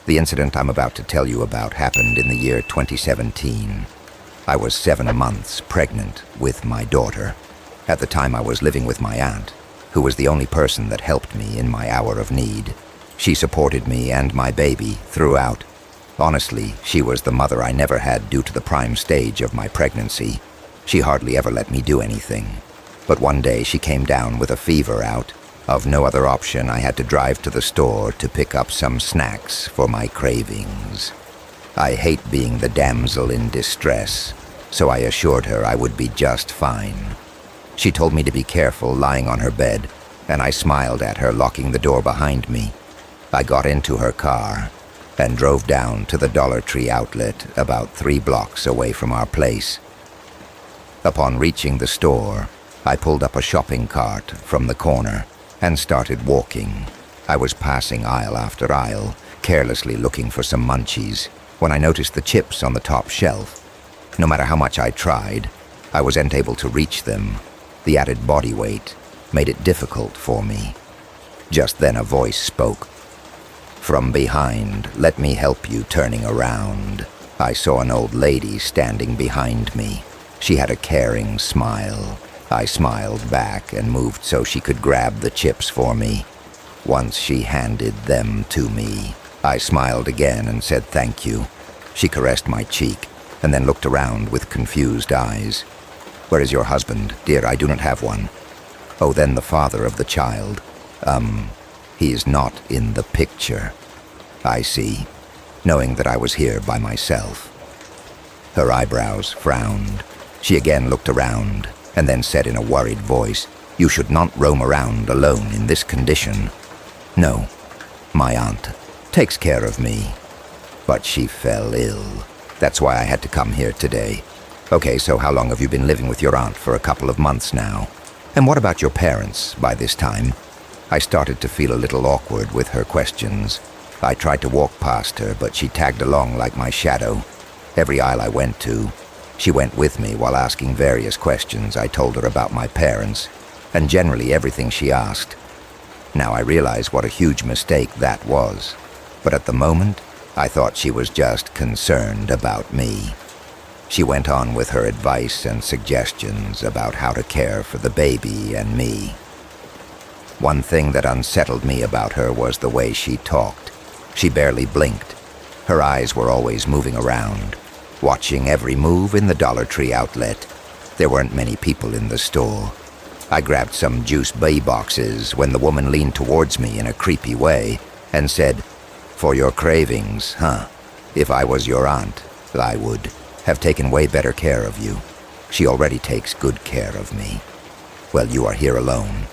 The incident I'm about to tell you about happened in the year 2017. I was 7 months pregnant with my daughter. At the time, I was living with my aunt, who was the only person that helped me in my hour of need. She supported me and my baby throughout. Honestly, she was the mother I never had due to the prime stage of my pregnancy. She hardly ever let me do anything. But one day she came down with a fever out. Of no other option, I had to drive to the store to pick up some snacks for my cravings. I hate being the damsel in distress, so I assured her I would be just fine. She told me to be careful lying on her bed, and I smiled at her, locking the door behind me. I got into her car and drove down to the Dollar Tree outlet about 3 blocks away from our place. Upon reaching the store, I pulled up a shopping cart from the corner and started walking. I was passing aisle after aisle, carelessly looking for some munchies, when I noticed the chips on the top shelf. No matter how much I tried, I wasn't able to reach them. The added body weight made it difficult for me. Just then a voice spoke. From behind, let me help you turning around. I saw an old lady standing behind me. She had a caring smile. I smiled back and moved so she could grab the chips for me. Once she handed them to me, I smiled again and said thank you. She caressed my cheek and then looked around with confused eyes. Where is your husband? Dear, I do not have one. Oh, then the father of the child. He is not in the picture. I see, knowing that I was here by myself. Her eyebrows frowned. She again looked around and then said in a worried voice, "You should not roam around alone in this condition." No, my aunt takes care of me. But she fell ill. That's why I had to come here today. Okay, so how long have you been living with your aunt? For a couple of months now. And what about your parents by this time? I started to feel a little awkward with her questions. I tried to walk past her, but she tagged along like my shadow. Every aisle I went to, she went with me while asking various questions. I told her about my parents, and generally everything she asked. Now I realize what a huge mistake that was. But at the moment, I thought she was just concerned about me. She went on with her advice and suggestions about how to care for the baby and me. One thing that unsettled me about her was the way she talked. She barely blinked. Her eyes were always moving around, watching every move in the Dollar Tree outlet. There weren't many people in the store. I grabbed some juice bee boxes when the woman leaned towards me in a creepy way and said, "For your cravings, huh? If I was your aunt, I would have taken way better care of you. She already takes good care of me. Well, you are here alone,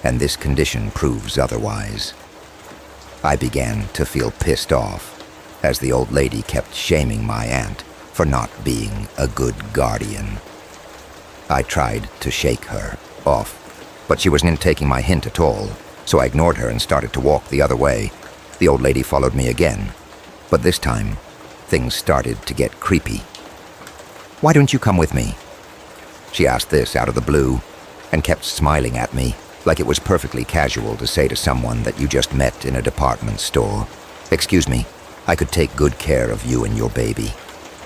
and this condition proves otherwise." I began to feel pissed off as the old lady kept shaming my aunt for not being a good guardian. I tried to shake her off, but she wasn't taking my hint at all, so I ignored her and started to walk the other way. The old lady followed me again, but this time, things started to get creepy. "Why don't you come with me?" She asked this out of the blue and kept smiling at me like it was perfectly casual to say to someone that you just met in a department store, "Excuse me, I could take good care of you and your baby.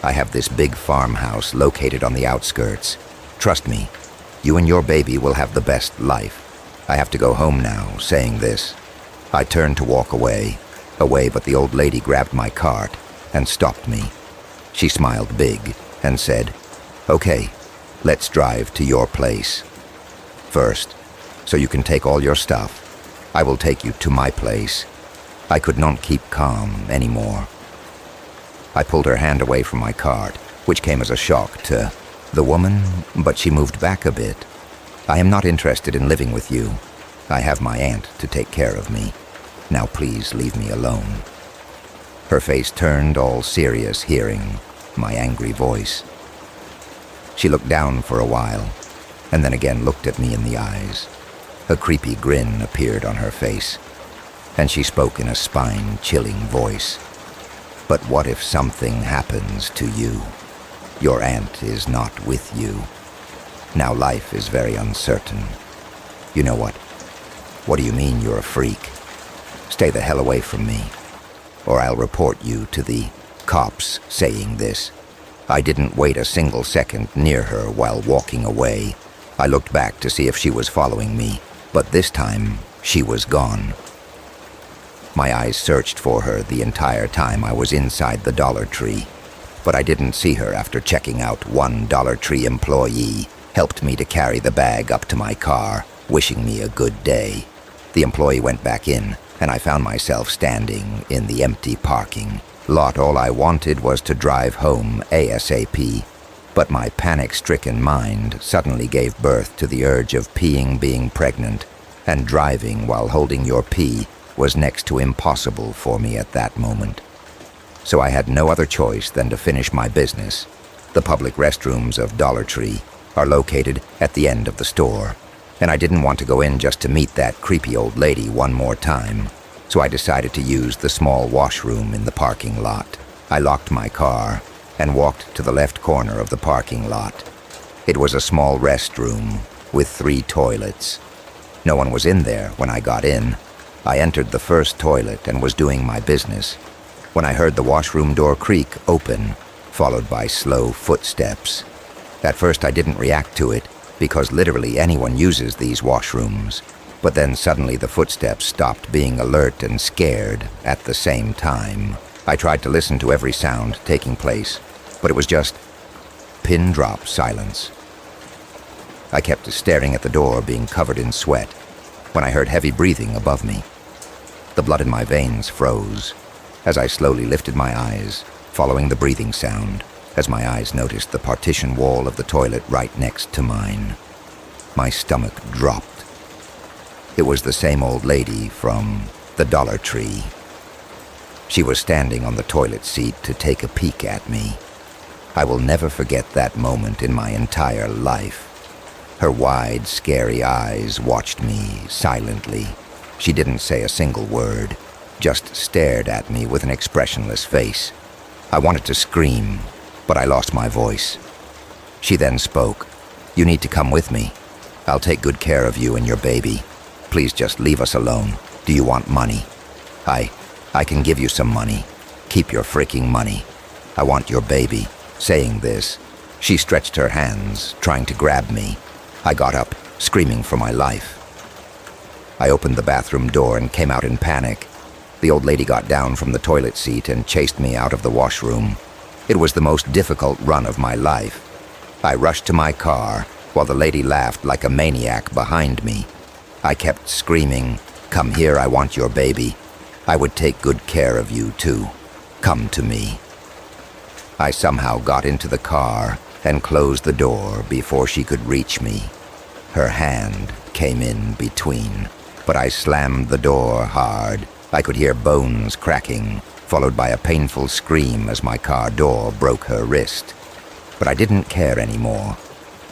I have this big farmhouse located on the outskirts. Trust me, you and your baby will have the best life. I have to go home now," saying this. I turned to walk away, but the old lady grabbed my cart and stopped me. She smiled big and said, "Okay, let's drive to your place. First, so you can take all your stuff, I will take you to my place." I could not keep calm anymore. I pulled her hand away from my cart, which came as a shock to the woman, but she moved back a bit. "I am not interested in living with you. I have my aunt to take care of me. Now please leave me alone." Her face turned all serious hearing my angry voice. She looked down for a while, and then again looked at me in the eyes. A creepy grin appeared on her face, and she spoke in a spine-chilling voice. "But what if something happens to you? Your aunt is not with you. Now life is very uncertain. You know what? What do you mean you're a freak? Stay the hell away from me." or I'll report you to the cops. Saying this, I didn't wait a single second near her while walking away. I looked back to see if she was following me, but this time she was gone. My eyes searched for her the entire time I was inside the Dollar Tree, but I didn't see her after checking out. One Dollar Tree employee helped me to carry the bag up to my car, wishing me a good day. The employee went back in, and I found myself standing in the empty parking lot. All I wanted was to drive home ASAP, but my panic-stricken mind suddenly gave birth to the urge of peeing. Being pregnant and driving while holding your pee was next to impossible for me at that moment. So I had no other choice than to finish my business. The public restrooms of Dollar Tree are located at the end of the store, and I didn't want to go in just to meet that creepy old lady one more time, so I decided to use the small washroom in the parking lot. I locked my car and walked to the left corner of the parking lot. It was a small restroom with 3 toilets. No one was in there when I got in. I entered the first toilet and was doing my business when I heard the washroom door creak open, followed by slow footsteps. At first I didn't react to it, because literally anyone uses these washrooms. But then suddenly the footsteps stopped, being alert and scared at the same time. I tried to listen to every sound taking place, but it was just pin-drop silence. I kept staring at the door, being covered in sweat, when I heard heavy breathing above me. The blood in my veins froze as I slowly lifted my eyes, following the breathing sound, as my eyes noticed the partition wall of the toilet right next to mine. My stomach dropped. It was the same old lady from the Dollar Tree. She was standing on the toilet seat to take a peek at me. I will never forget that moment in my entire life. Her wide, scary eyes watched me silently. She didn't say a single word, just stared at me with an expressionless face. I wanted to scream, but I lost my voice. She then spoke. "You need to come with me. I'll take good care of you and your baby. Please just leave us alone. Do you want money? I can give you some money. Keep your freaking money. I want your baby." Saying this, she stretched her hands, trying to grab me. I got up, screaming for my life. I opened the bathroom door and came out in panic. The old lady got down from the toilet seat and chased me out of the washroom. It was the most difficult run of my life. I rushed to my car while the lady laughed like a maniac behind me. I kept screaming, "Come here, I want your baby. I would take good care of you too. Come to me." I somehow got into the car and closed the door before she could reach me. Her hand came in between, but I slammed the door hard. I could hear bones cracking, followed by a painful scream as my car door broke her wrist. But I didn't care anymore.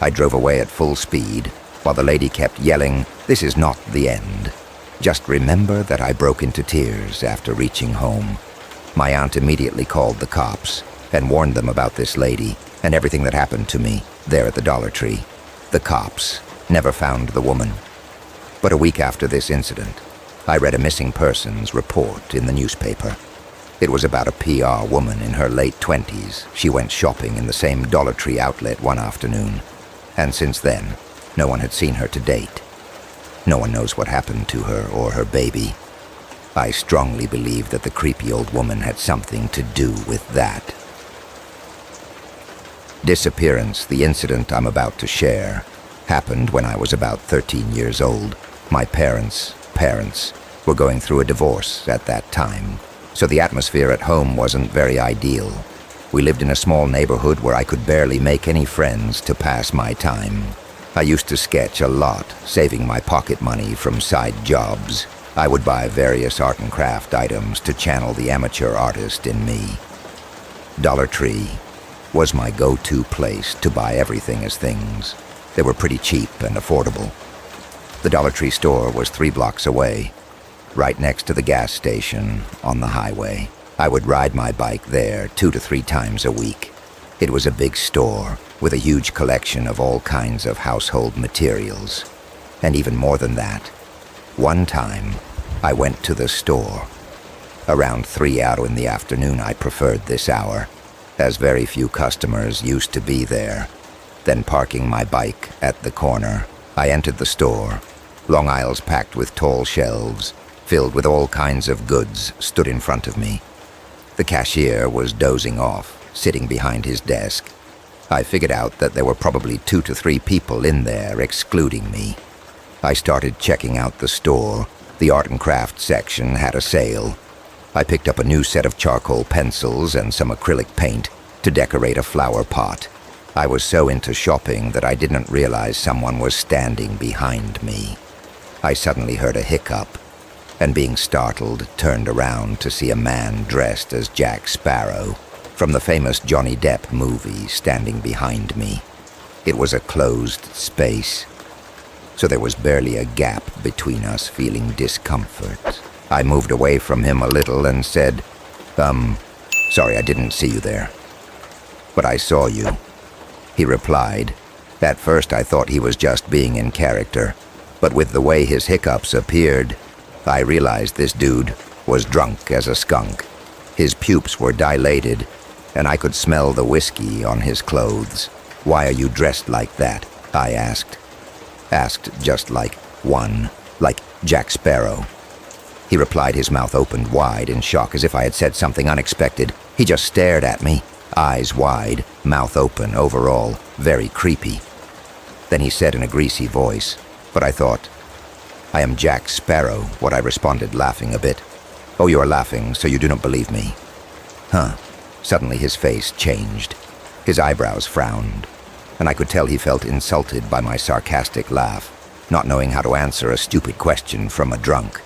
I drove away at full speed, while the lady kept yelling, "This is not the end." Just remember that I broke into tears after reaching home. My aunt immediately called the cops and warned them about this lady and everything that happened to me there at the Dollar Tree. The cops never found the woman. But a week after this incident, I read a missing persons report in the newspaper. It was about a PR woman in her late 20s. She went shopping in the same Dollar Tree outlet one afternoon, and since then, no one had seen her to date. No one knows what happened to her or her baby. I strongly believe that the creepy old woman had something to do with that. Disappearance, the incident I'm about to share, happened when I was about 13 years old. My parents were going through a divorce at that time, so the atmosphere at home wasn't very ideal. We lived in a small neighborhood where I could barely make any friends to pass my time. I used to sketch a lot, saving my pocket money from side jobs. I would buy various art and craft items to channel the amateur artist in me. Dollar Tree was my go-to place to buy everything as things. They were pretty cheap and affordable. The Dollar Tree store was 3 blocks away, right next to the gas station on the highway. I would ride my bike there 2 to 3 times a week. It was a big store with a huge collection of all kinds of household materials. And even more than that, one time I went to the store. Around 3 out in the afternoon, I preferred this hour, as very few customers used to be there. Then parking my bike at the corner, I entered the store. Long aisles packed with tall shelves, filled with all kinds of goods, stood in front of me. The cashier was dozing off, sitting behind his desk. I figured out that there were probably 2 to 3 people in there, excluding me. I started checking out the store. The art and craft section had a sale. I picked up a new set of charcoal pencils and some acrylic paint to decorate a flower pot. I was so into shopping that I didn't realize someone was standing behind me. I suddenly heard a hiccup, and being startled, turned around to see a man dressed as Jack Sparrow from the famous Johnny Depp movie standing behind me. It was a closed space, so there was barely a gap between us, feeling discomfort. I moved away from him a little and said, sorry, I didn't see you there. But I saw you, he replied. At first I thought he was just being in character, but with the way his hiccups appeared, I realized this dude was drunk as a skunk. His pupils were dilated, and I could smell the whiskey on his clothes. Why are you dressed like that? I asked. Asked just like Jack Sparrow. He replied, his mouth opened wide in shock as if I had said something unexpected. He just stared at me, eyes wide, mouth open, overall, very creepy. Then he said in a greasy voice, but I thought, I am Jack Sparrow, what I responded, laughing a bit. Oh, you are laughing, so you do not believe me. Huh. Suddenly his face changed. His eyebrows frowned, and I could tell he felt insulted by my sarcastic laugh, not knowing how to answer a stupid question from a drunk.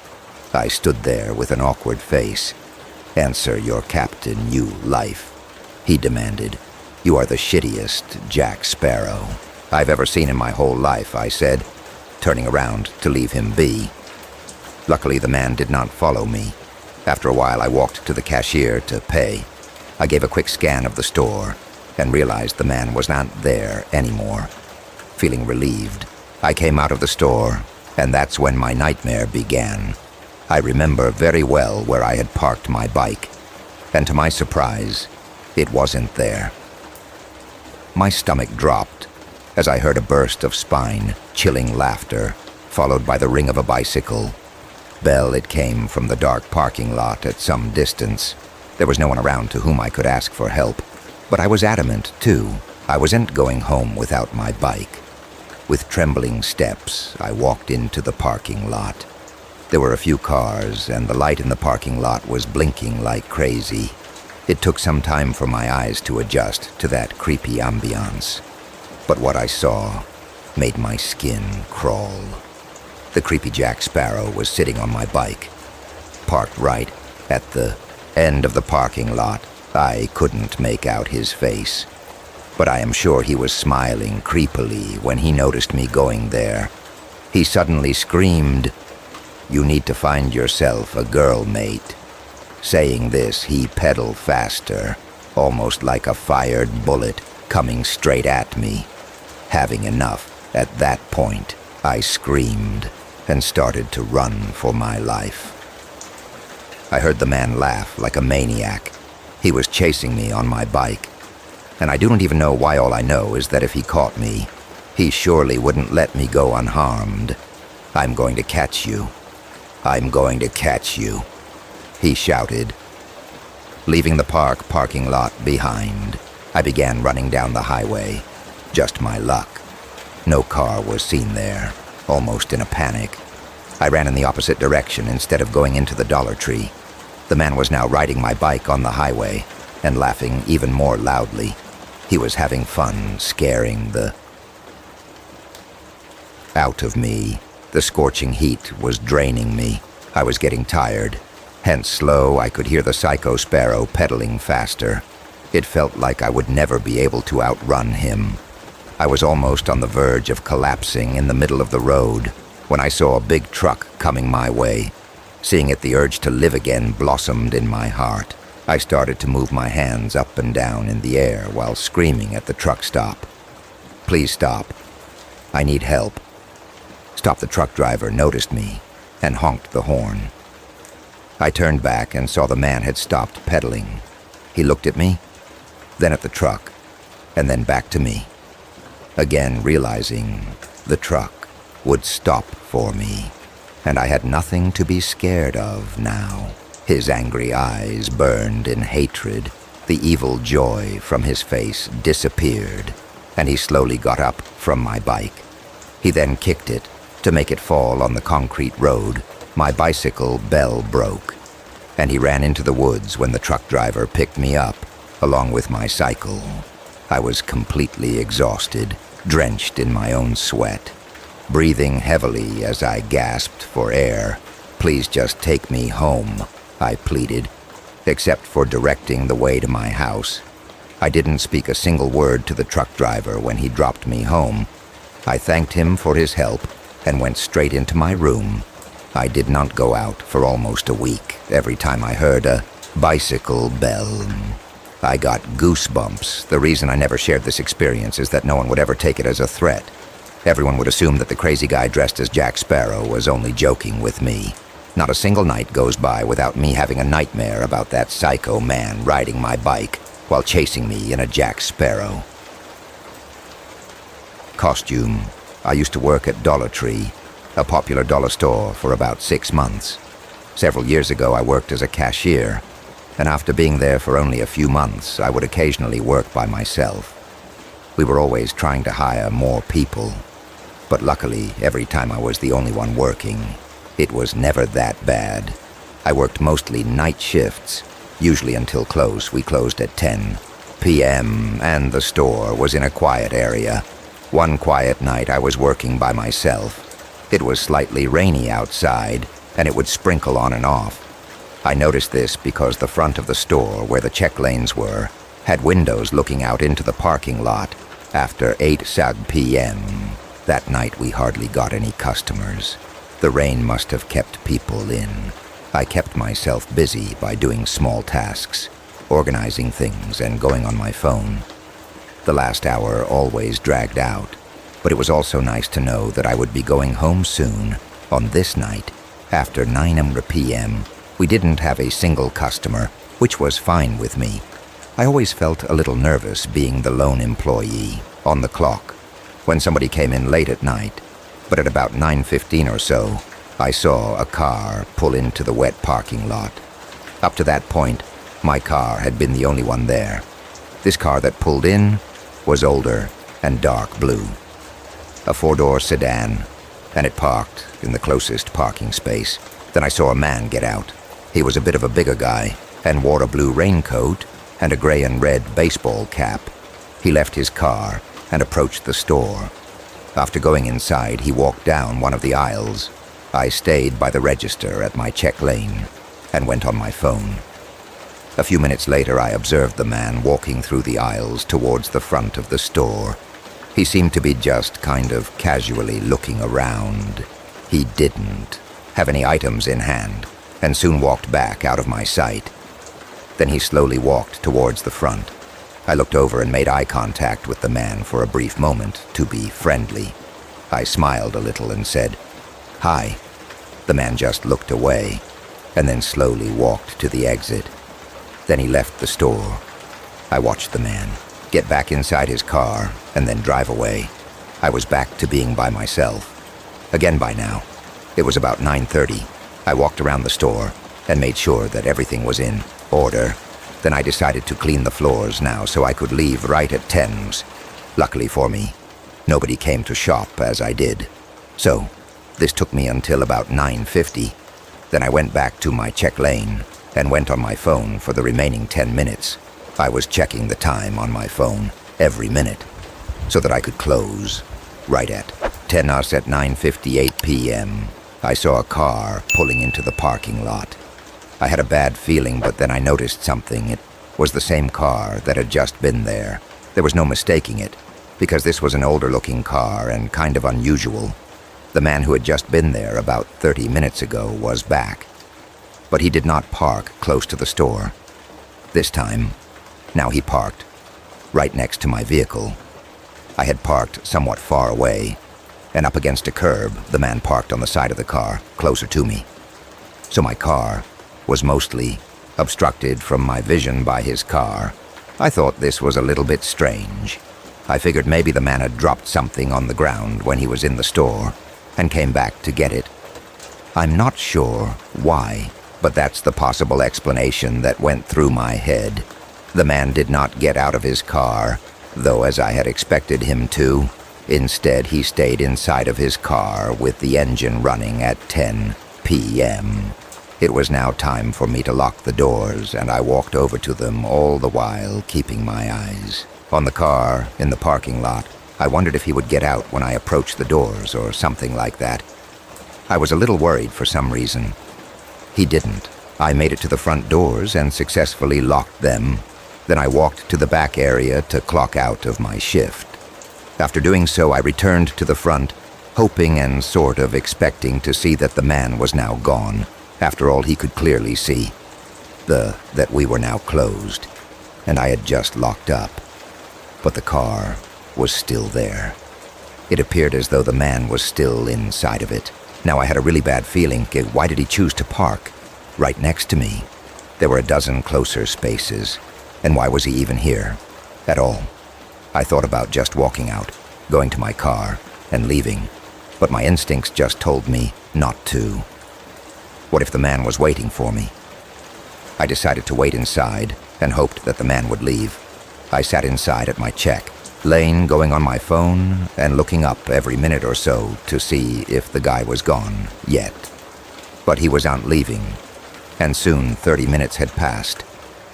I stood there with an awkward face. Answer your captain, you life, he demanded. You are the shittiest Jack Sparrow I've ever seen in my whole life, I said, turning around to leave him be. Luckily, the man did not follow me. After a while, I walked to the cashier to pay. I gave a quick scan of the store and realized the man was not there anymore. Feeling relieved, I came out of the store, and that's when my nightmare began. I remember very well where I had parked my bike, and to my surprise, it wasn't there. My stomach dropped as I heard a burst of spine-chilling laughter, followed by the ring of a bicycle. Bell it came from the dark parking lot at some distance. There was no one around to whom I could ask for help, but I was adamant, too. I wasn't going home without my bike. With trembling steps, I walked into the parking lot. There were a few cars, and the light in the parking lot was blinking like crazy. It took some time for my eyes to adjust to that creepy ambiance. But what I saw made my skin crawl. The creepy Jack Sparrow was sitting on my bike, parked right at the end of the parking lot. I couldn't make out his face, but I am sure he was smiling creepily when he noticed me going there. He suddenly screamed, "You need to find yourself a girl, mate." Saying this, he pedaled faster, almost like a fired bullet, coming straight at me. Having enough, at that point, I screamed and started to run for my life. I heard the man laugh like a maniac. He was chasing me on my bike, and I don't even know why. All I know is that if he caught me, he surely wouldn't let me go unharmed. "I'm going to catch you. I'm going to catch you," he shouted. Leaving the parking lot behind, I began running down the highway. Just my luck. No car was seen there. Almost in a panic, I ran in the opposite direction instead of going into the Dollar Tree. The man was now riding my bike on the highway and laughing even more loudly. He was having fun scaring the out of me. The scorching heat was draining me. I was getting tired. Hence slow, I could hear the Psycho Sparrow pedaling faster. It felt like I would never be able to outrun him. I was almost on the verge of collapsing in the middle of the road when I saw a big truck coming my way. Seeing it, the urge to live again blossomed in my heart. I started to move my hands up and down in the air while screaming at the truck stop. "Please stop. I need help." Stop. The truck driver noticed me and honked the horn. I turned back and saw the man had stopped pedaling. He looked at me, then at the truck, and then back to me. Again realizing the truck would stop for me, and I had nothing to be scared of now. His angry eyes burned in hatred. The evil joy from his face disappeared, and he slowly got up from my bike. He then kicked it to make it fall on the concrete road. My bicycle bell broke, and he ran into the woods when the truck driver picked me up, along with my cycle. I was completely exhausted, drenched in my own sweat, breathing heavily as I gasped for air. "Please just take me home," I pleaded, except for directing the way to my house. I didn't speak a single word to the truck driver when he dropped me home. I thanked him for his help and went straight into my room. I did not go out for almost a week. Every time I heard a bicycle bell, I got goosebumps. The reason I never shared this experience is that no one would ever take it as a threat. Everyone would assume that the crazy guy dressed as Jack Sparrow was only joking with me. Not a single night goes by without me having a nightmare about that psycho man riding my bike while chasing me in a Jack Sparrow. Costume. I used to work at Dollar Tree, a popular dollar store, for about 6 months. Several years ago, I worked as a cashier, and after being there for only a few months, I would occasionally work by myself. We were always trying to hire more people, but luckily, every time I was the only one working. It was never that bad. I worked mostly night shifts, usually until close. We closed at 10 p.m., and the store was in a quiet area. One quiet night, I was working by myself. It was slightly rainy outside, and it would sprinkle on and off. I noticed this because the front of the store, where the check lanes were, had windows looking out into the parking lot after 8 p.m. That night, we hardly got any customers. The rain must have kept people in. I kept myself busy by doing small tasks, organizing things, and going on my phone. The last hour always dragged out, but it was also nice to know that I would be going home soon. On this night, after 9 p.m., we didn't have a single customer, which was fine with me. I always felt a little nervous being the lone employee on the clock when somebody came in late at night. But at about 9:15 or so, I saw a car pull into the wet parking lot. Up to that point, my car had been the only one there. This car that pulled in was older and dark blue. A 4-door sedan, and it parked in the closest parking space. Then I saw a man get out. He was a bit of a bigger guy and wore a blue raincoat and a gray and red baseball cap. He left his car and approached the store. After going inside, he walked down one of the aisles. I stayed by the register at my check lane and went on my phone. A few minutes later, I observed the man walking through the aisles towards the front of the store. He seemed to be just kind of casually looking around. He didn't have any items in hand and soon walked back out of my sight. Then he slowly walked towards the front. I looked over and made eye contact with the man for a brief moment to be friendly. I smiled a little and said, "Hi." The man just looked away and then slowly walked to the exit. Then he left the store. I watched the man get back inside his car and then drive away. I was back to being by myself. Again by now. It was about 9:30. I walked around the store and made sure that everything was in order. Then I decided to clean the floors now so I could leave right at 10's. Luckily for me, nobody came to shop as I did. So, this took me until about 9:50. Then I went back to my check lane and went on my phone for the remaining 10 minutes. I was checking the time on my phone every minute so that I could close right at 10 us at 9:58 p.m. I saw a car pulling into the parking lot. I had a bad feeling, but then I noticed something. It was the same car that had just been there. There was no mistaking it, because this was an older-looking car and kind of unusual. The man who had just been there about 30 minutes ago was back. But he did not park close to the store. This time, now he parked right next to my vehicle. I had parked somewhat far away, and up against a curb, the man parked on the side of the car, closer to me. So my car was mostly obstructed from my vision by his car. I thought this was a little bit strange. I figured maybe the man had dropped something on the ground when he was in the store and came back to get it. I'm not sure why, but that's the possible explanation that went through my head. The man did not get out of his car, though, as I had expected him to. Instead, he stayed inside of his car with the engine running at 10 p.m. It was now time for me to lock the doors, and I walked over to them, all the while keeping my eyes on the car in the parking lot. I wondered if he would get out when I approached the doors or something like that. I was a little worried for some reason. He didn't. I made it to the front doors and successfully locked them. Then I walked to the back area to clock out of my shift. After doing so, I returned to the front, hoping and sort of expecting to see that the man was now gone. After all, he could clearly see that we were now closed, and I had just locked up. But the car was still there. It appeared as though the man was still inside of it. Now I had a really bad feeling. Why did he choose to park right next to me? There were a dozen closer spaces. And why was he even here at all? I thought about just walking out, going to my car, and leaving. But my instincts just told me not to. What if the man was waiting for me? I decided to wait inside and hoped that the man would leave. I sat inside at my check lane, going on my phone and looking up every minute or so to see if the guy was gone yet. But he was out leaving, and soon 30 minutes had passed.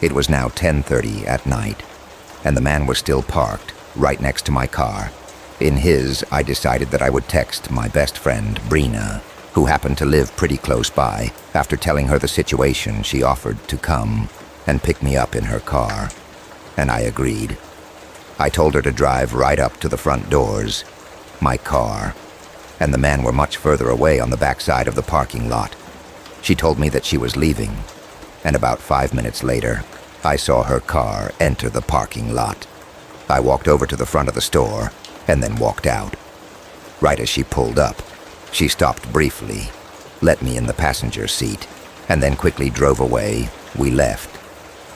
It was now 10:30 at night, and the man was still parked right next to my car. In his, I decided that I would text my best friend, Brina, who happened to live pretty close by. After telling her the situation, she offered to come and pick me up in her car, and I agreed. I told her to drive right up to the front doors, my car, and the man were much further away on the backside of the parking lot. She told me that she was leaving, and about 5 minutes later, I saw her car enter the parking lot. I walked over to the front of the store and then walked out. Right as she pulled up, she stopped briefly, let me in the passenger seat, and then quickly drove away. We left,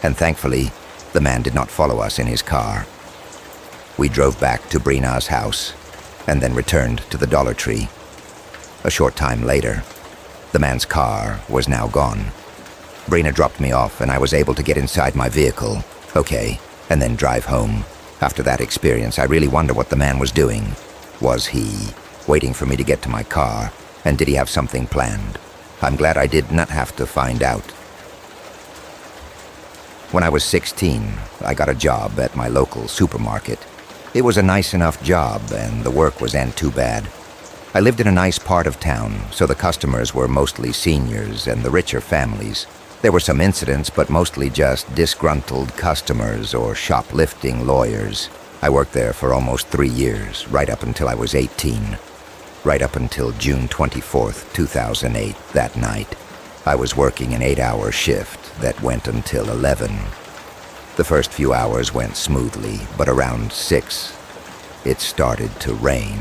and thankfully, the man did not follow us in his car. We drove back to Brina's house and then returned to the Dollar Tree. A short time later, the man's car was now gone. Brina dropped me off and I was able to get inside my vehicle, and then drive home. After that experience, I really wonder what the man was doing. Was he waiting for me to get to my car, and did he have something planned? I'm glad I did not have to find out. When I was 16, I got a job at my local supermarket. It was a nice enough job, and the work wasn't too bad. I lived in a nice part of town, so the customers were mostly seniors and the richer families. There were some incidents, but mostly just disgruntled customers or shoplifting lawyers. I worked there for almost 3 years, right up until I was 18. Right up until June 24th, 2008, that night. I was working an 8-hour shift that went until 11. The first few hours went smoothly, but around 6, it started to rain.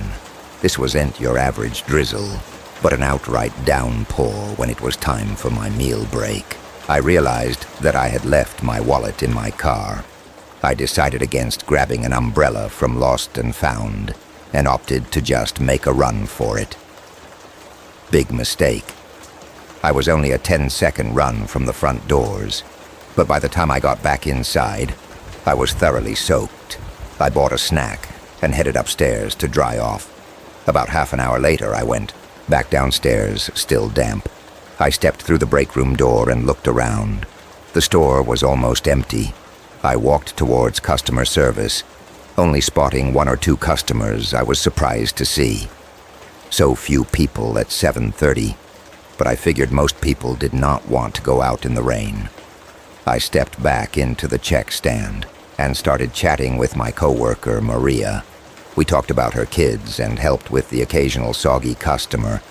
This wasn't your average drizzle, but an outright downpour when it was time for my meal break. I realized that I had left my wallet in my car. I decided against grabbing an umbrella from Lost and Found and opted to just make a run for it. Big mistake. I was only a 10-second run from the front doors, but by the time I got back inside, I was thoroughly soaked. I bought a snack and headed upstairs to dry off. About half an hour later, I went back downstairs, still damp. I stepped through the break room door and looked around. The store was almost empty. I walked towards customer service, only spotting 1 or 2 customers I was surprised to see. So few people at 7:30, but I figured most people did not want to go out in the rain. I stepped back into the check stand and started chatting with my coworker, Maria. We talked about her kids and helped with the occasional soggy customer.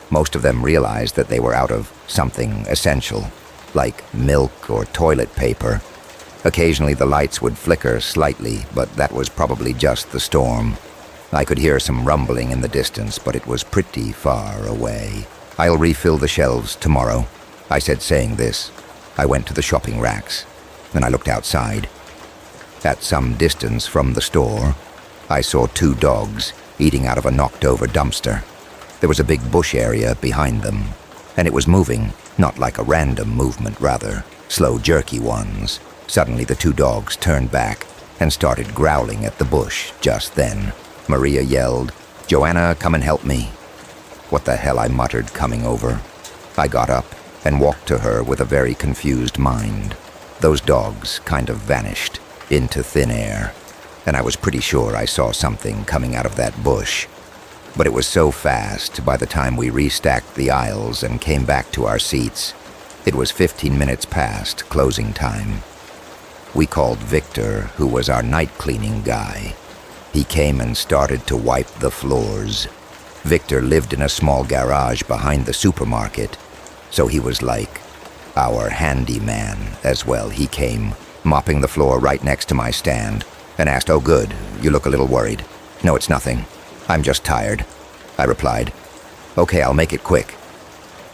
Most of them realized that they were out of something essential, like milk or toilet paper. Occasionally the lights would flicker slightly, but that was probably just the storm. I could hear some rumbling in the distance, but it was pretty far away. "I'll refill the shelves tomorrow," I said, saying this I went to the shopping racks. Then I looked outside. At some distance from the store, I saw 2 dogs eating out of a knocked-over dumpster. There was a big bush area behind them, and it was moving, not like a random movement, rather, slow, jerky ones. Suddenly, the 2 dogs turned back and started growling at the bush. Just then, Maria yelled, "Joanna, come and help me." "What the hell?" I muttered, coming over. I got up and walked to her with a very confused mind. Those dogs kind of vanished into thin air, and I was pretty sure I saw something coming out of that bush. But it was so fast, by the time we restacked the aisles and came back to our seats, it was 15 minutes past closing time. We called Victor, who was our night cleaning guy. He came and started to wipe the floors. Victor lived in a small garage behind the supermarket, so he was like our handyman as well. He came, mopping the floor right next to my stand, and asked, "Oh good, you look a little worried." "No, it's nothing. I'm just tired," I replied. "Okay, I'll make it quick."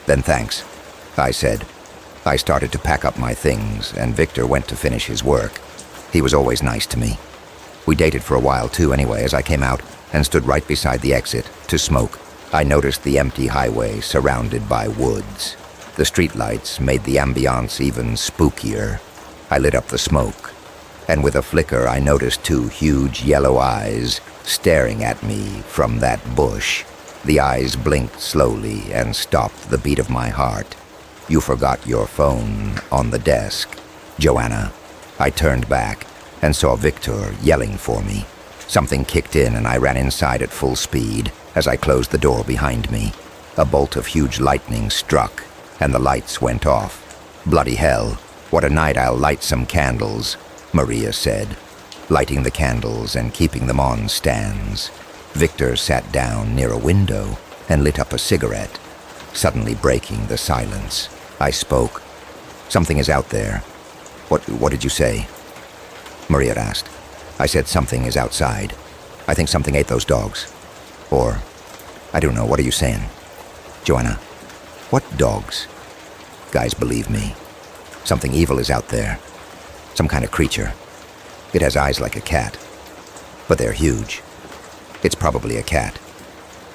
"Then thanks," I said. I started to pack up my things, and Victor went to finish his work. He was always nice to me. We dated for a while too anyway, as I came out and stood right beside the exit to smoke. I noticed the empty highway surrounded by woods. The streetlights made the ambiance even spookier. I lit up the smoke, and with a flicker I noticed 2 huge yellow eyes staring at me from that bush. The eyes blinked slowly and stopped the beat of my heart. "You forgot your phone on the desk, Joanna." I turned back and saw Victor yelling for me. Something kicked in and I ran inside at full speed. As I closed the door behind me, a bolt of huge lightning struck and the lights went off. "Bloody hell, what a night. I'll light some candles," Maria said, lighting the candles and keeping them on stands. Victor sat down near a window and lit up a cigarette, suddenly breaking the silence. I spoke. "Something is out there." What did you say?" Maria asked. "I said something is outside. I think something ate those dogs. Or, I don't know, what are you saying?" "Joanna, what dogs?" "Guys, believe me. Something evil is out there. Some kind of creature. It has eyes like a cat, but they're huge. It's probably a cat.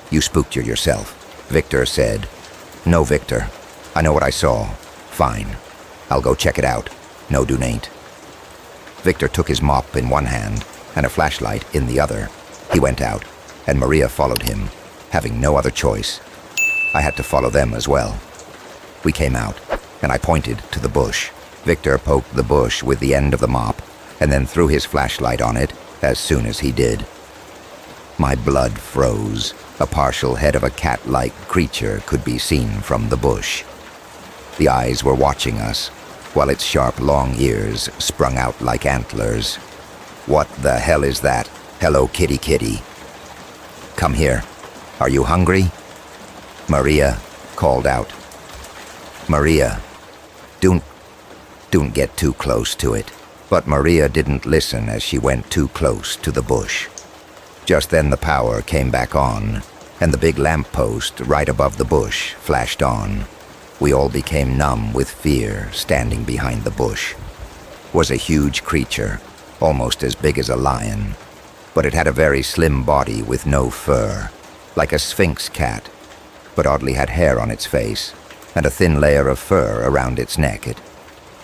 You spooked her yourself," Victor said. "No, Victor. I know what I saw. Fine. I'll go check it out. No, do nain't." Victor took his mop in one hand and a flashlight in the other. He went out, and Maria followed him, having no other choice. I had to follow them as well. We came out, and I pointed to the bush. Victor poked the bush with the end of the mop, and then threw his flashlight on it as soon as he did. My blood froze. A partial head of a cat-like creature could be seen from the bush. The eyes were watching us, while its sharp, long ears sprung out like antlers. "What the hell is that? Hello, kitty kitty. Come here. Are you hungry?" Maria called out. "Maria, don't get too close to it." But Maria didn't listen as she went too close to the bush. Just then the power came back on, and the big lamppost right above the bush flashed on. We all became numb with fear, standing behind the bush. It was a huge creature, almost as big as a lion, but it had a very slim body with no fur, like a sphinx cat, but oddly had hair on its face, and a thin layer of fur around its neck. It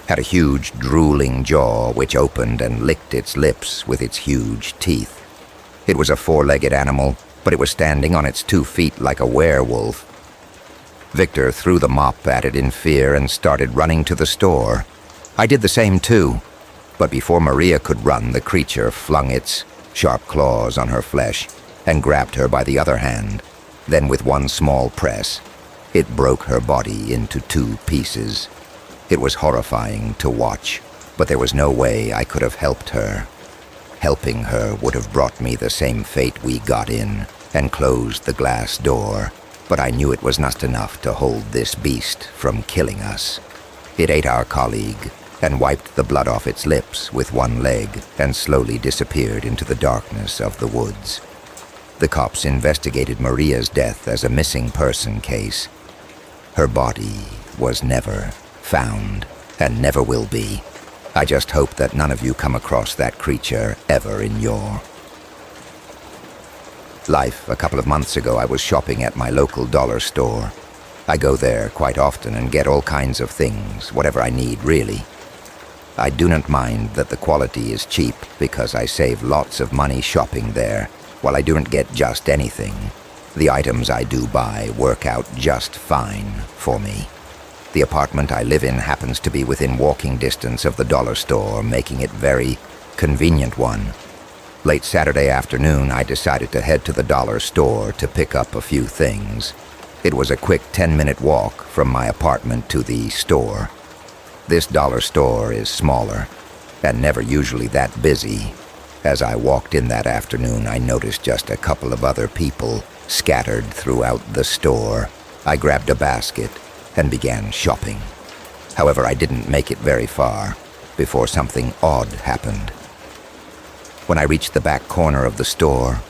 had a huge, drooling jaw which opened and licked its lips with its huge teeth. It was a 4-legged animal, but it was standing on its 2 feet like a werewolf. Victor threw the mop at it in fear and started running to the store. I did the same too, but before Maria could run, the creature flung its sharp claws on her flesh and grabbed her by the other hand. Then with one small press, it broke her body into 2 pieces. It was horrifying to watch, but there was no way I could have helped her. Helping her would have brought me the same fate we got in and closed the glass door, but I knew it was not enough to hold this beast from killing us. It ate our colleague and wiped the blood off its lips with one leg and slowly disappeared into the darkness of the woods. The cops investigated Maria's death as a missing person case. Her body was never found. and never will be. I just hope that none of you come across that creature ever in your life. A couple of months ago, I was shopping at my local dollar store. I go there quite often and get all kinds of things, whatever I need, really. I do not mind that the quality is cheap because I save lots of money shopping there, while I don't get just anything. The items I do buy work out just fine for me. The apartment I live in happens to be within walking distance of the dollar store, making it very convenient one. Late Saturday afternoon, I decided to head to the dollar store to pick up a few things. It was a quick 10-minute walk from my apartment to the store. This dollar store is smaller, and never usually that busy. As I walked in that afternoon, I noticed just a couple of other people scattered throughout the store. I grabbed a basket and began shopping. However, I didn't make it very far before something odd happened. When I reached the back corner of the store,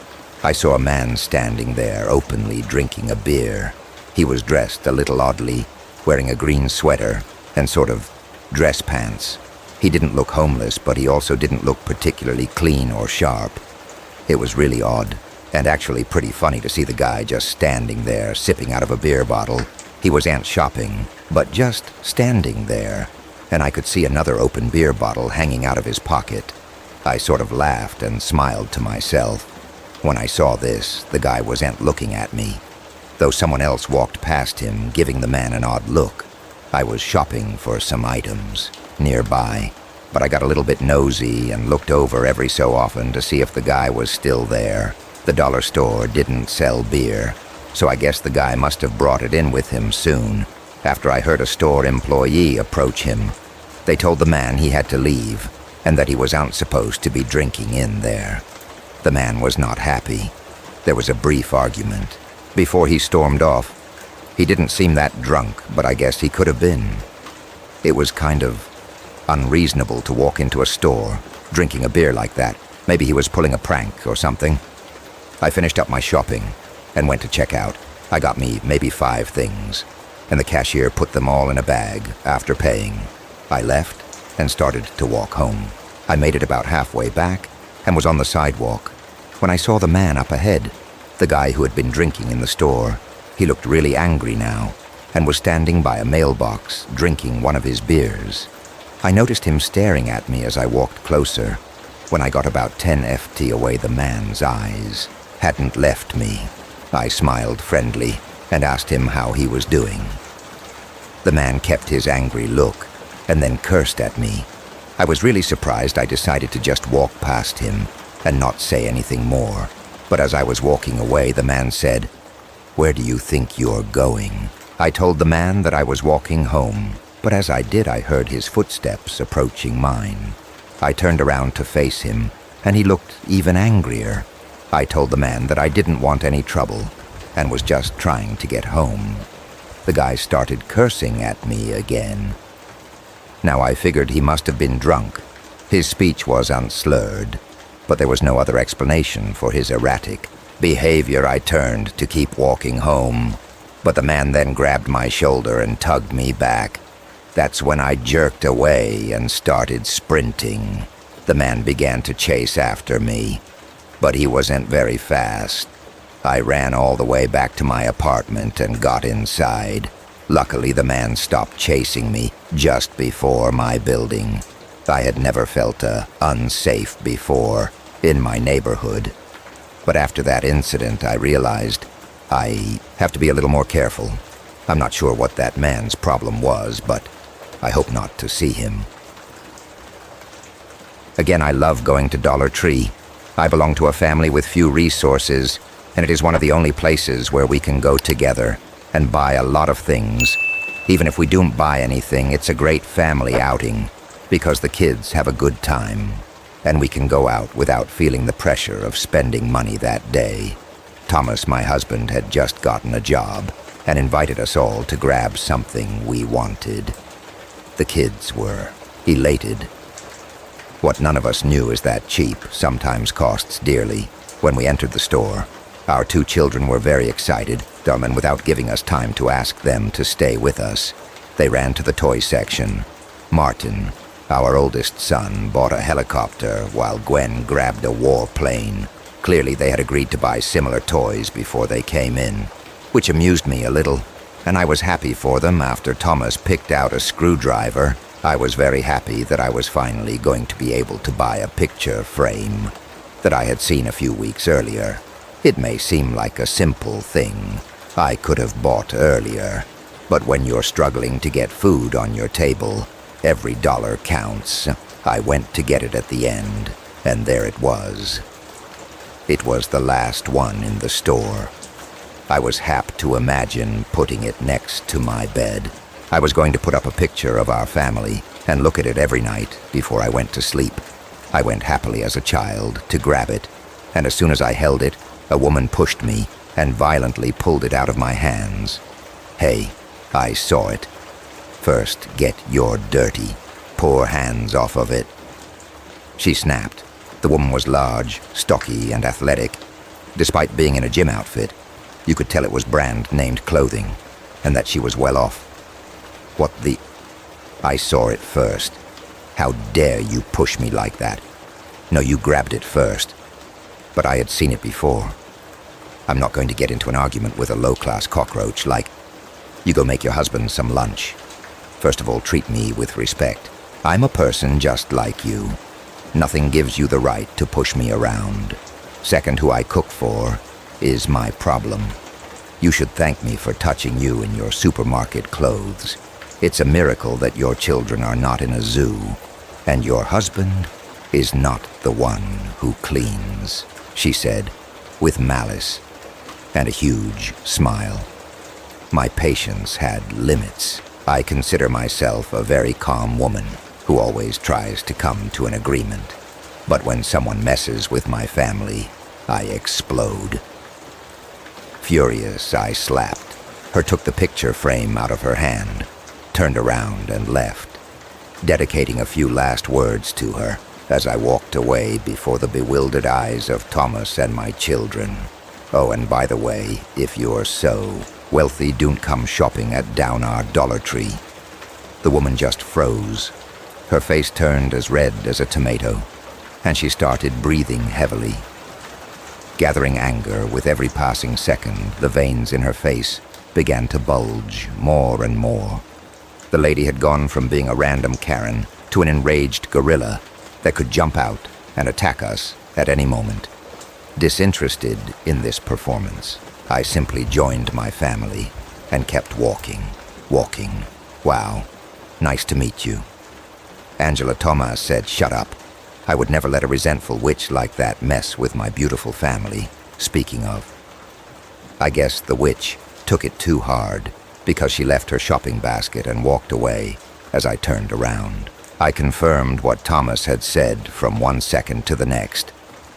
I saw a man standing there openly drinking a beer. He was dressed a little oddly, wearing a green sweater and sort of dress pants. He didn't look homeless, but he also didn't look particularly clean or sharp. It was really odd, and actually pretty funny to see the guy just standing there, sipping out of a beer bottle. He wasn't shopping, but just standing there, and I could see another open beer bottle hanging out of his pocket. I sort of laughed and smiled to myself. When I saw this, the guy wasn't looking at me, though someone else walked past him, giving the man an odd look. I was shopping for some items nearby, but I got a little bit nosy and looked over every so often to see if the guy was still there. The dollar store didn't sell beer, so I guess the guy must have brought it in with him soon, after I heard a store employee approach him. They told the man he had to leave, and that he wasn't supposed to be drinking in there. The man was not happy. There was a brief argument before he stormed off. He didn't seem that drunk, but I guess he could have been. It was kind of unreasonable to walk into a store drinking a beer like that. Maybe he was pulling a prank or something. I finished up my shopping and went to check out. I got me maybe 5 things, and the cashier put them all in a bag after paying. I left and started to walk home. I made it about halfway back and was on the sidewalk when I saw the man up ahead, the guy who had been drinking in the store. He looked really angry now and was standing by a mailbox drinking one of his beers. I noticed him staring at me as I walked closer. When I got about 10 ft away, the man's eyes hadn't left me. I smiled friendly and asked him how he was doing. The man kept his angry look and then cursed at me. I was really surprised. I decided to just walk past him and not say anything more. But as I was walking away, the man said, "Where do you think you're going?" I told the man that I was walking home, but as I did, I heard his footsteps approaching mine. I turned around to face him, and he looked even angrier. I told the man that I didn't want any trouble and was just trying to get home. The guy started cursing at me again. Now I figured he must have been drunk. His speech was unslurred, but there was no other explanation for his erratic behavior. I turned to keep walking home, but the man then grabbed my shoulder and tugged me back. That's when I jerked away and started sprinting. The man began to chase after me, but he wasn't very fast. I ran all the way back to my apartment and got inside. Luckily, the man stopped chasing me just before my building. I had never felt unsafe before in my neighborhood. But after that incident, I realized I have to be a little more careful. I'm not sure what that man's problem was, but I hope not to see him. Again, I love going to Dollar Tree. I belong to a family with few resources, and it is one of the only places where we can go together and buy a lot of things. Even if we don't buy anything, it's a great family outing because the kids have a good time, and we can go out without feeling the pressure of spending money that day. Thomas, my husband, had just gotten a job and invited us all to grab something we wanted. The kids were elated. What none of us knew is that cheap sometimes costs dearly. When we entered the store, our 2 children were very excited, and without giving us time to ask them to stay with us, they ran to the toy section. Martin, our oldest son, bought a helicopter while Gwen grabbed a warplane. Clearly they had agreed to buy similar toys before they came in, which amused me a little, and I was happy for them. After Thomas picked out a screwdriver, I was very happy that I was finally going to be able to buy a picture frame that I had seen a few weeks earlier. It may seem like a simple thing I could have bought earlier, but when you're struggling to get food on your table, every dollar counts. I went to get it at the end, and there it was. It was the last one in the store. I was happy to imagine putting it next to my bed. I was going to put up a picture of our family and look at it every night before I went to sleep. I went happily as a child to grab it, and as soon as I held it, a woman pushed me and violently pulled it out of my hands. Hey, I saw it. First, get your dirty, poor hands off of it. She snapped. The woman was large, stocky, and athletic. Despite being in a gym outfit, you could tell it was brand-named clothing, and that she was well off. What the... I saw it first. How dare you push me like that? No, you grabbed it first. But I had seen it before. I'm not going to get into an argument with a low-class cockroach like, you go make your husband some lunch. First of all, treat me with respect. I'm a person just like you. Nothing gives you the right to push me around. Second, who I cook for is my problem. You should thank me for touching you in your supermarket clothes. It's a miracle that your children are not in a zoo, and your husband is not the one who cleans, she said, with malice and a huge smile. My patience had limits. I consider myself a very calm woman who always tries to come to an agreement. But when someone messes with my family, I explode. Furious, I slapped her, took the picture frame out of her hand, turned around and left, dedicating a few last words to her as I walked away before the bewildered eyes of Thomas and my children. Oh, and by the way, if you're so wealthy, don't come shopping at Down our Dollar Tree. The woman just froze. Her face turned as red as a tomato, and she started breathing heavily. Gathering anger with every passing second, the veins in her face began to bulge more and more. The lady had gone from being a random Karen to an enraged gorilla that could jump out and attack us at any moment. Disinterested in this performance, I simply joined my family and kept walking. Wow, nice to meet you. Angela Thomas said, shut up. I would never let a resentful witch like that mess with my beautiful family. Speaking of, I guess the witch took it too hard because she left her shopping basket and walked away as I turned around. I confirmed what Thomas had said from 1 second to the next.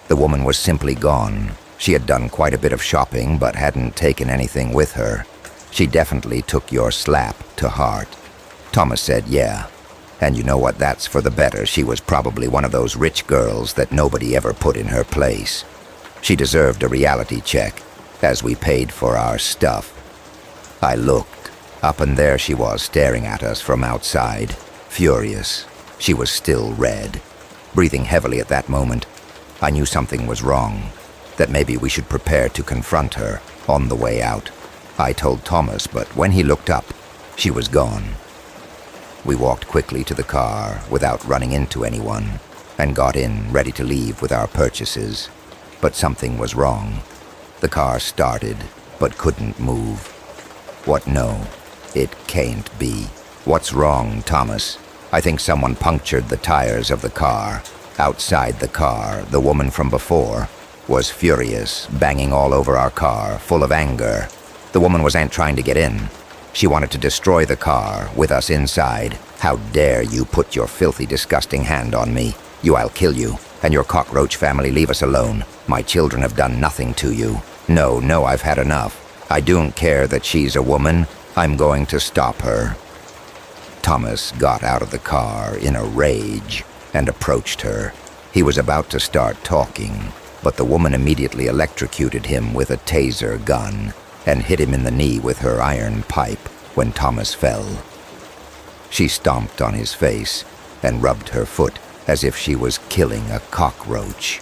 The woman was simply gone. She had done quite a bit of shopping but hadn't taken anything with her. She definitely took your slap to heart. Thomas said, yeah. And you know what, that's for the better. She was probably one of those rich girls that nobody ever put in her place. She deserved a reality check as we paid for our stuff. I looked up, and there she was staring at us from outside, furious. She was still red, breathing heavily at that moment. I knew something was wrong, that maybe we should prepare to confront her on the way out. I told Thomas, but when he looked up, she was gone. We walked quickly to the car without running into anyone and got in, ready to leave with our purchases. But something was wrong. The car started, but couldn't move. What? No, it can't be. What's wrong, Thomas? I think someone punctured the tires of the car. Outside the car, the woman from before was furious, banging all over our car, full of anger. The woman wasn't trying to get in. She wanted to destroy the car with us inside. How dare you put your filthy, disgusting hand on me? I'll kill you, and your cockroach family. Leave us alone. My children have done nothing to you. No, I've had enough. I don't care that she's a woman. I'm going to stop her. Thomas got out of the car in a rage and approached her. He was about to start talking, but the woman immediately electrocuted him with a taser gun and hit him in the knee with her iron pipe when Thomas fell. She stomped on his face and rubbed her foot as if she was killing a cockroach.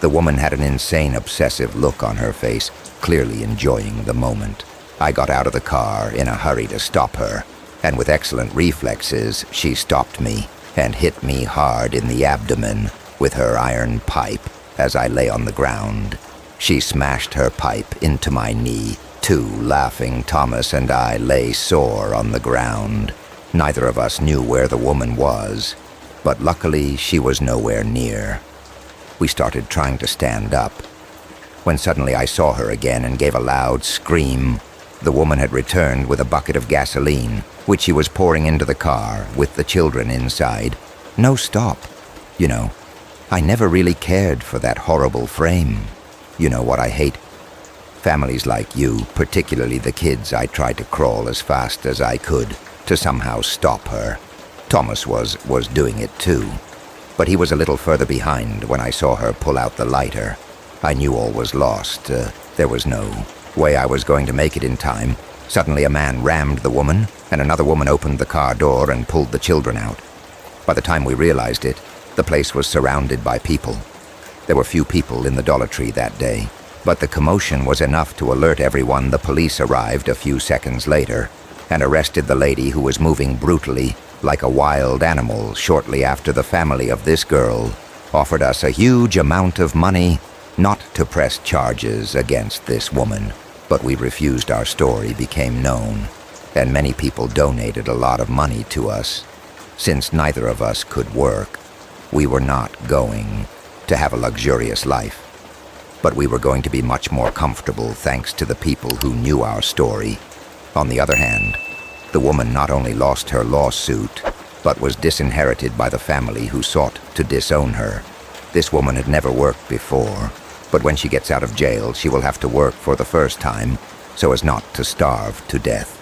The woman had an insane, obsessive look on her face, clearly enjoying the moment. I got out of the car in a hurry to stop her, and with excellent reflexes, she stopped me and hit me hard in the abdomen with her iron pipe as I lay on the ground. She smashed her pipe into my knee. Two laughing Thomas and I lay sore on the ground. Neither of us knew where the woman was, but luckily she was nowhere near. We started trying to stand up, when suddenly I saw her again and gave a loud scream. The woman had returned with a bucket of gasoline, which she was pouring into the car with the children inside. No stop. You know, I never really cared for that horrible frame. You know what I hate? Families like you, particularly the kids. I tried to crawl as fast as I could to somehow stop her. Thomas was doing it too, but he was a little further behind when I saw her pull out the lighter. I knew all was lost. There was no way I was going to make it in time. Suddenly a man rammed the woman, and another woman opened the car door and pulled the children out. By the time we realized it, the place was surrounded by people. There were few people in the Dollar Tree that day, but the commotion was enough to alert everyone. The police arrived a few seconds later and arrested the lady who was moving brutally like a wild animal shortly after. The family of this girl offered us a huge amount of money not to press charges against this woman, but we refused. Our story became known, and many people donated a lot of money to us. Since neither of us could work, we were not going to have a luxurious life, but we were going to be much more comfortable thanks to the people who knew our story. On the other hand, the woman not only lost her lawsuit, but was disinherited by the family who sought to disown her. This woman had never worked before, but when she gets out of jail, she will have to work for the first time so as not to starve to death.